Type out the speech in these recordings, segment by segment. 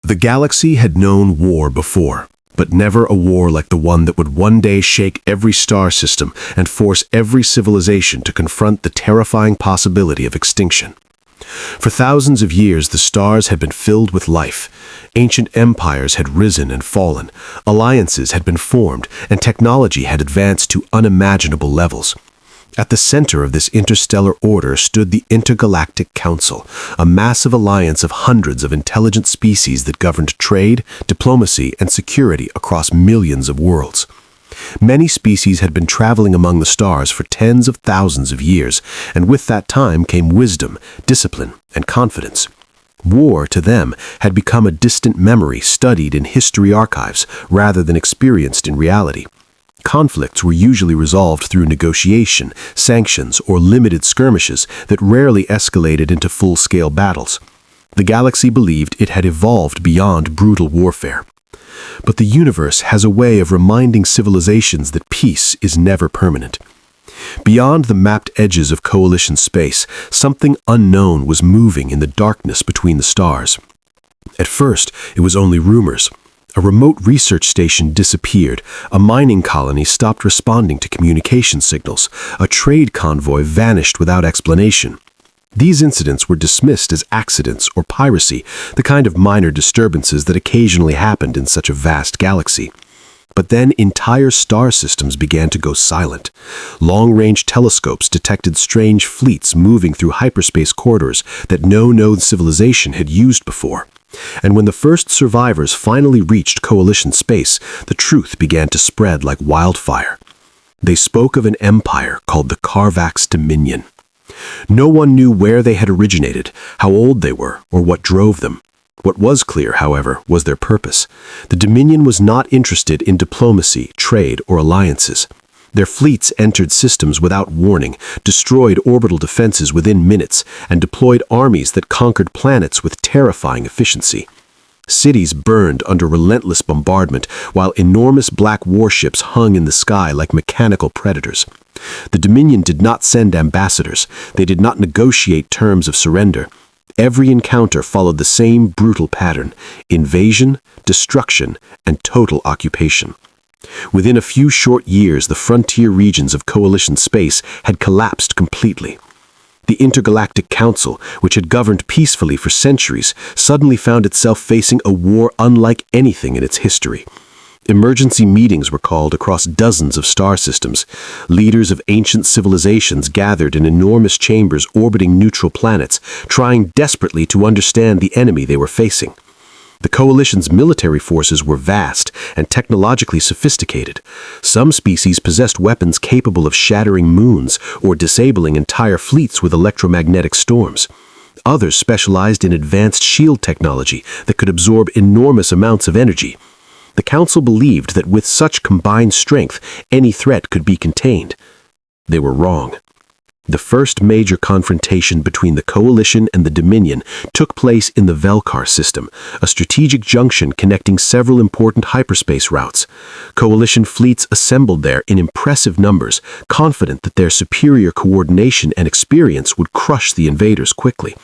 The galaxy had known war before, but never a war like the one that would one day shake every star system and force every civilization to confront the terrifying possibility of extinction. For thousands of years, the stars had been filled with life. Ancient empires had risen and fallen, alliances had been formed, and technology had advanced to unimaginable levels. At the center of this interstellar order stood the Intergalactic Council, a massive alliance of hundreds of intelligent species that governed trade, diplomacy, and security across millions of worlds. Many species had been traveling among the stars for tens of thousands of years, and with that time came wisdom, discipline, and confidence. War, to them, had become a distant memory studied in history archives rather than experienced in reality. Conflicts were usually resolved through negotiation, sanctions, or limited skirmishes that rarely escalated into full-scale battles. The galaxy believed it had evolved beyond brutal warfare. But the universe has a way of reminding civilizations that peace is never permanent. Beyond the mapped edges of coalition space, something unknown was moving in the darkness between the stars. At first, it was only rumors. A remote research station disappeared, a mining colony stopped responding to communication signals, a trade convoy vanished without explanation. These incidents were dismissed as accidents or piracy, the kind of minor disturbances that occasionally happened in such a vast galaxy. But then entire star systems began to go silent. Long-range telescopes detected strange fleets moving through hyperspace corridors that no known civilization had used before. And when the first survivors finally reached coalition space, the truth began to spread like wildfire. They spoke of an empire called the Carvax Dominion. No one knew where they had originated, how old they were, or what drove them. What was clear, however, was their purpose. The Dominion was not interested in diplomacy, trade, or alliances. Their fleets entered systems without warning, destroyed orbital defenses within minutes, and deployed armies that conquered planets with terrifying efficiency. Cities burned under relentless bombardment, while enormous black warships hung in the sky like mechanical predators. The Dominion did not send ambassadors. They did not negotiate terms of surrender. Every encounter followed the same brutal pattern: invasion, destruction, and total occupation. Within a few short years, the frontier regions of coalition space had collapsed completely. The Intergalactic Council, which had governed peacefully for centuries, suddenly found itself facing a war unlike anything in its history. Emergency meetings were called across dozens of star systems. Leaders of ancient civilizations gathered in enormous chambers orbiting neutral planets, trying desperately to understand the enemy they were facing. The coalition's military forces were vast and technologically sophisticated. Some species possessed weapons capable of shattering moons or disabling entire fleets with electromagnetic storms. Others specialized in advanced shield technology that could absorb enormous amounts of energy. The Council believed that with such combined strength, any threat could be contained. They were wrong. The first major confrontation between the Coalition and the Dominion took place in the Velkar system, a strategic junction connecting several important hyperspace routes. Coalition fleets assembled there in impressive numbers, confident that their superior coordination and experience would crush the invaders quickly.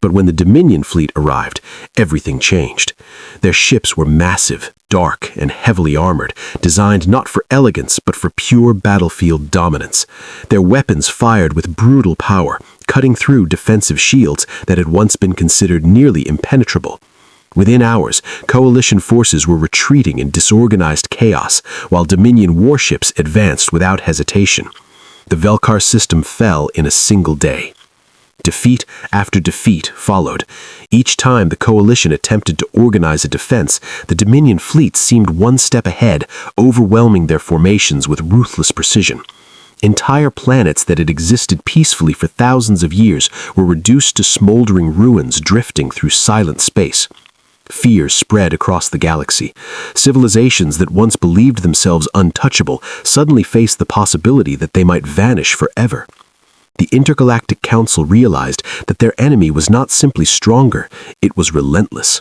But when the Dominion fleet arrived, everything changed. Their ships were massive, dark, and heavily armored, designed not for elegance but for pure battlefield dominance. Their weapons fired with brutal power, cutting through defensive shields that had once been considered nearly impenetrable. Within hours, coalition forces were retreating in disorganized chaos, while Dominion warships advanced without hesitation. The Velkar system fell in a single day. Defeat after defeat followed. Each time the coalition attempted to organize a defense, the Dominion fleet seemed one step ahead, overwhelming their formations with ruthless precision. Entire planets that had existed peacefully for thousands of years were reduced to smoldering ruins drifting through silent space. Fear spread across the galaxy. Civilizations that once believed themselves untouchable suddenly faced the possibility that they might vanish forever. The Intergalactic Council realized that their enemy was not simply stronger, it was relentless.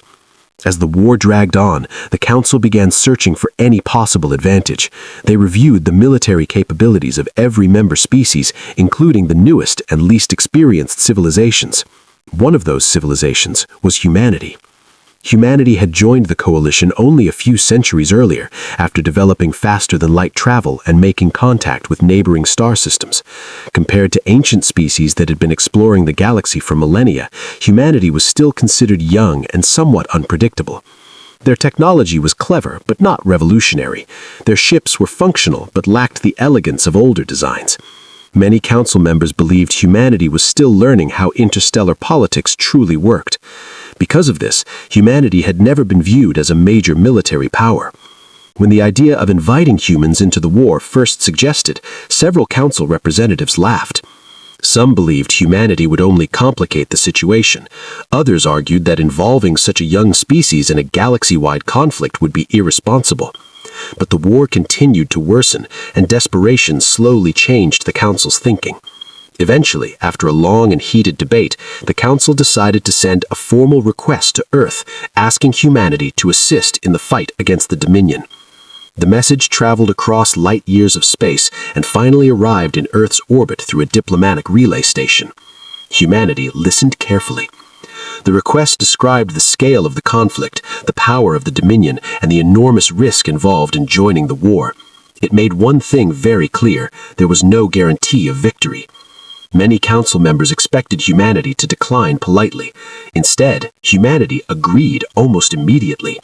As the war dragged on, the Council began searching for any possible advantage. They reviewed the military capabilities of every member species, including the newest and least experienced civilizations. One of those civilizations was humanity. Humanity had joined the coalition only a few centuries earlier, after developing faster-than-light travel and making contact with neighboring star systems. Compared to ancient species that had been exploring the galaxy for millennia, humanity was still considered young and somewhat unpredictable. Their technology was clever, but not revolutionary. Their ships were functional, but lacked the elegance of older designs. Many council members believed humanity was still learning how interstellar politics truly worked. Because of this, humanity had never been viewed as a major military power. When the idea of inviting humans into the war first suggested, several council representatives laughed. Some believed humanity would only complicate the situation. Others argued that involving such a young species in a galaxy-wide conflict would be irresponsible. But the war continued to worsen, and desperation slowly changed the council's thinking. Eventually, after a long and heated debate, the council decided to send a formal request to Earth, asking humanity to assist in the fight against the Dominion. The message traveled across light years of space and finally arrived in Earth's orbit through a diplomatic relay station. Humanity listened carefully. The request described the scale of the conflict, the power of the Dominion, and the enormous risk involved in joining the war. It made one thing very clear: there was no guarantee of victory. Many council members expected humanity to decline politely. Instead, humanity agreed almost immediately.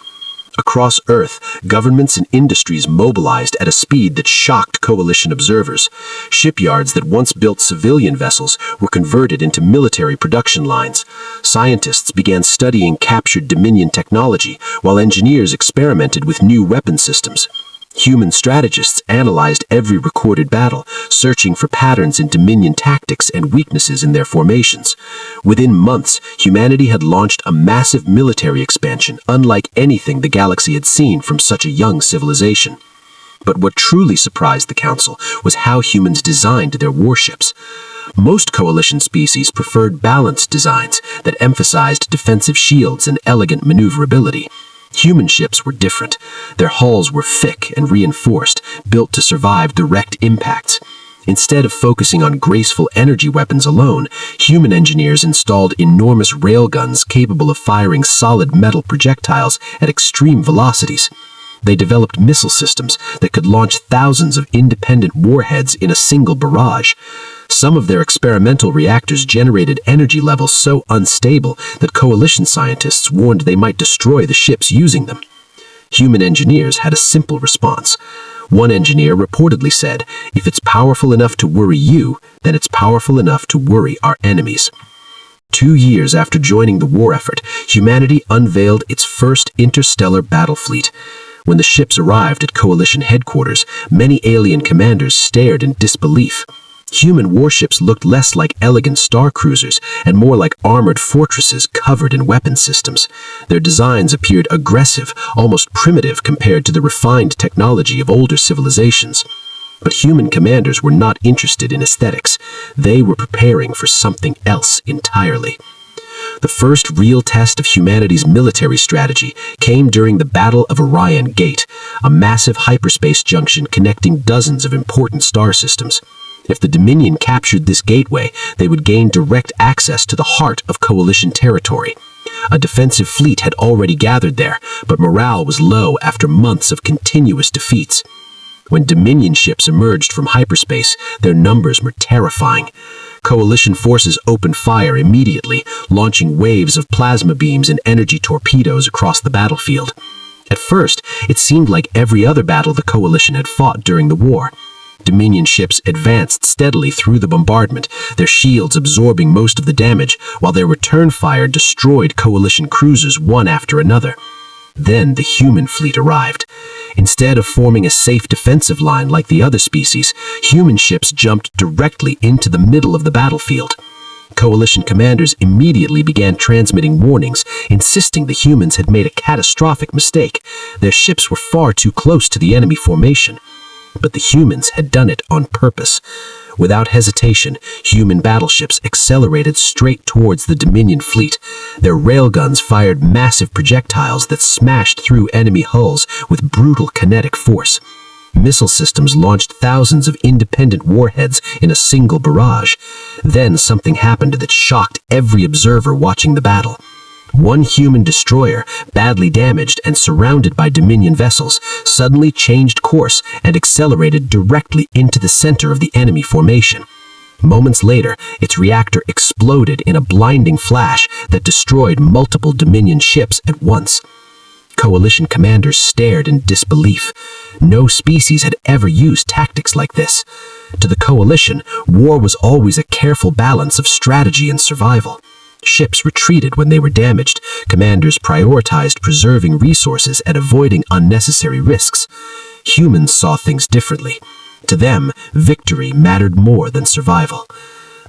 Across Earth, governments and industries mobilized at a speed that shocked coalition observers. Shipyards that once built civilian vessels were converted into military production lines. Scientists began studying captured Dominion technology, while engineers experimented with new weapon systems. Human strategists analyzed every recorded battle, searching for patterns in Dominion tactics and weaknesses in their formations. Within months, humanity had launched a massive military expansion, unlike anything the galaxy had seen from such a young civilization. But what truly surprised the Council was how humans designed their warships. Most coalition species preferred balanced designs that emphasized defensive shields and elegant maneuverability. Human ships were different. Their hulls were thick and reinforced, built to survive direct impacts. Instead of focusing on graceful energy weapons alone, human engineers installed enormous railguns capable of firing solid metal projectiles at extreme velocities. They developed missile systems that could launch thousands of independent warheads in a single barrage. Some of their experimental reactors generated energy levels so unstable that coalition scientists warned they might destroy the ships using them. Human engineers had a simple response. One engineer reportedly said, "If it's powerful enough to worry you, then it's powerful enough to worry our enemies." 2 years after joining the war effort, humanity unveiled its first interstellar battle fleet. When the ships arrived at coalition headquarters, many alien commanders stared in disbelief. Human warships looked less like elegant star cruisers and more like armored fortresses covered in weapon systems. Their designs appeared aggressive, almost primitive compared to the refined technology of older civilizations. But human commanders were not interested in aesthetics. They were preparing for something else entirely. The first real test of humanity's military strategy came during the Battle of Orion Gate, a massive hyperspace junction connecting dozens of important star systems. If the Dominion captured this gateway, they would gain direct access to the heart of coalition territory. A defensive fleet had already gathered there, but morale was low after months of continuous defeats. When Dominion ships emerged from hyperspace, their numbers were terrifying. Coalition forces opened fire immediately, launching waves of plasma beams and energy torpedoes across the battlefield. At first, it seemed like every other battle the Coalition had fought during the war. Dominion ships advanced steadily through the bombardment, their shields absorbing most of the damage, while their return fire destroyed Coalition cruisers one after another. Then the human fleet arrived. Instead of forming a safe defensive line like the other species, human ships jumped directly into the middle of the battlefield. Coalition commanders immediately began transmitting warnings, insisting the humans had made a catastrophic mistake. Their ships were far too close to the enemy formation. But the humans had done it on purpose. Without hesitation, human battleships accelerated straight towards the Dominion fleet. Their railguns fired massive projectiles that smashed through enemy hulls with brutal kinetic force. Missile systems launched thousands of independent warheads in a single barrage. Then something happened that shocked every observer watching the battle. One human destroyer, badly damaged and surrounded by Dominion vessels, suddenly changed course and accelerated directly into the center of the enemy formation. Moments later, its reactor exploded in a blinding flash that destroyed multiple Dominion ships at once. Coalition commanders stared in disbelief. No species had ever used tactics like this. To the Coalition, war was always a careful balance of strategy and survival. Ships retreated when they were damaged. Commanders prioritized preserving resources and avoiding unnecessary risks. Humans saw things differently. To them, victory mattered more than survival.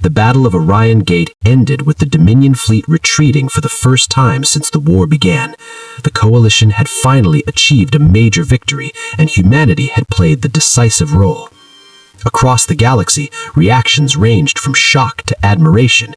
The Battle of Orion Gate ended with the Dominion fleet retreating for the first time since the war began. The Coalition had finally achieved a major victory, and humanity had played the decisive role. Across the galaxy, reactions ranged from shock to admiration.